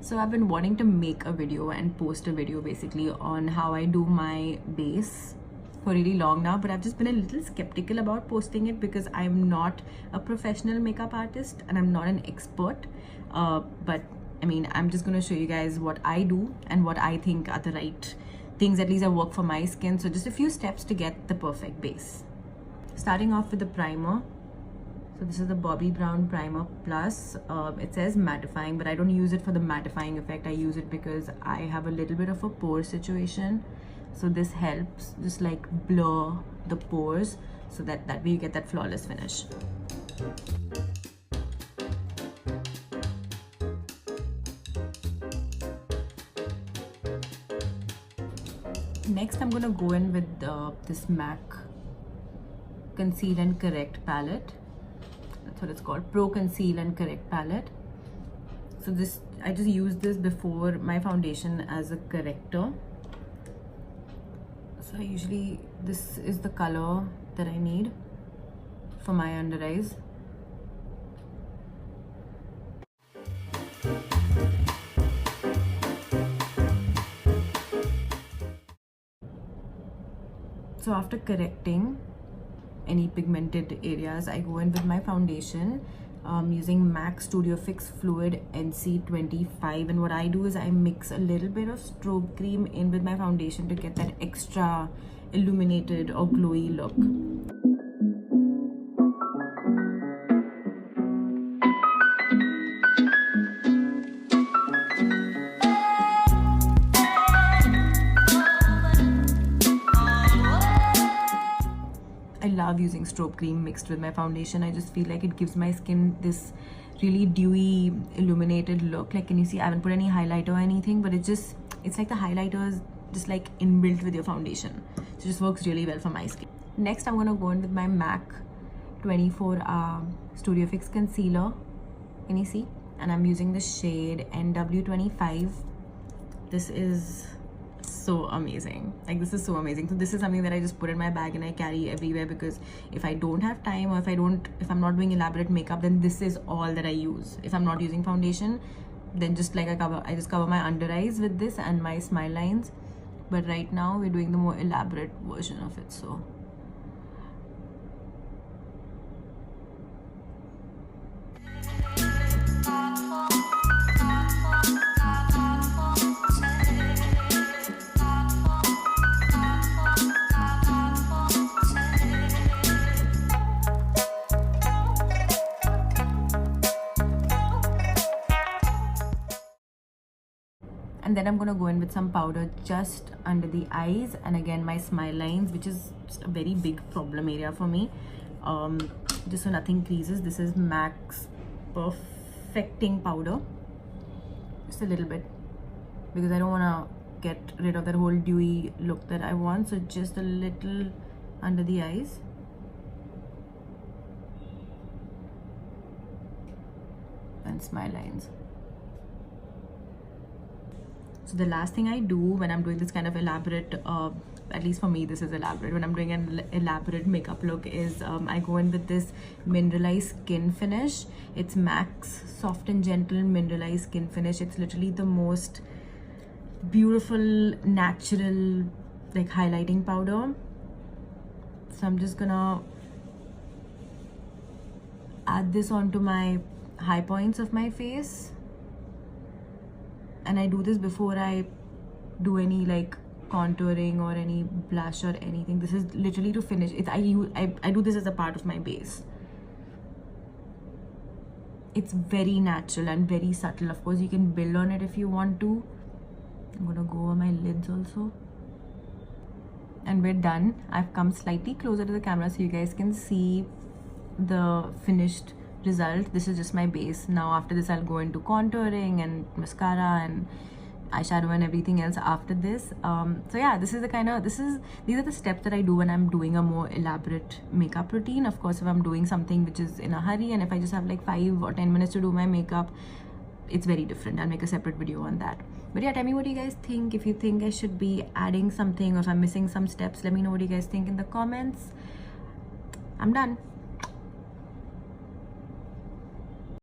So I've been wanting to make a video and post a video basically on how I do my base for really long now, but I've just been a little skeptical about posting it because I'm not a professional makeup artist and I'm not an expert. But I mean, I'm just going to show you guys what I do and what I think are the right things, at least that work for my skin. So just a few steps to get the perfect base. Starting off with the primer. So this is the Bobbi Brown Primer Plus. It says mattifying, but I don't use it for the mattifying effect. I use it because I have a little bit of a pore situation. So this helps just like blur the pores so that way you get that flawless finish. Next, I'm gonna go in with this MAC Conceal and Correct palette. That's what it's called, Pro Conceal and Correct palette. So this, I just use this before my foundation as a corrector. So usually this is the color that I need for my under eyes. So after correcting any pigmented areas, I go in with my foundation using MAC Studio Fix Fluid NC25, and what I do is I mix a little bit of strobe cream in with my foundation to get that extra illuminated or glowy look. I love using strobe cream mixed with my foundation. I just feel like it gives my skin this really dewy, illuminated look. Like, can you see I haven't put any highlighter or anything, but it's like the highlighter is just like inbuilt with your foundation. So it just works really well for my skin. Next, I'm gonna go in with my MAC 24 Studio Fix Concealer. Can you see? And I'm using the shade NW25. This is so amazing. Like, this is so amazing. So this is something that I just put in my bag and I carry everywhere, because if I don't have time, or if I'm not doing elaborate makeup, then this is all that I use. If I'm not using foundation, then just like I just cover my under eyes with this and my smile lines. But right now we're doing the more elaborate version of it. So and then I'm gonna go in with some powder just under the eyes, and again my smile lines, which is just a very big problem area for me, just so nothing creases. This is MAC's Perfecting powder, just a little bit, because I don't want to get rid of that whole dewy look that I want. So just a little under the eyes. And smile lines. So the last thing I do when I'm doing this kind of elaborate, at least for me this is elaborate, when I'm doing an elaborate makeup look, is I go in with this mineralized skin finish. It's MAC's Soft and Gentle Mineralized Skin Finish. It's literally the most beautiful, natural, like, highlighting powder. So I'm just gonna add this onto my high points of my face. And I do this before I do any like contouring or any blush or anything. This is literally to finish it. I do this as a part of my base. It's very natural and very subtle. Of course, you can build on it if you want to. I'm gonna go over my lids also. And we're done. I've come slightly closer to the camera so you guys can see the finished result. This is just my base. Now after this I'll go into contouring and mascara and eyeshadow and everything else after this. So yeah, these are the steps that I do when I'm doing a more elaborate makeup routine. Of course, if I'm doing something which is in a hurry and if I just have like 5 or 10 minutes to do my makeup, it's very different. I'll make a separate video on that. But yeah, tell me what you guys think. If you think I should be adding something or if I'm missing some steps, let me know what you guys think in the comments. I'm done.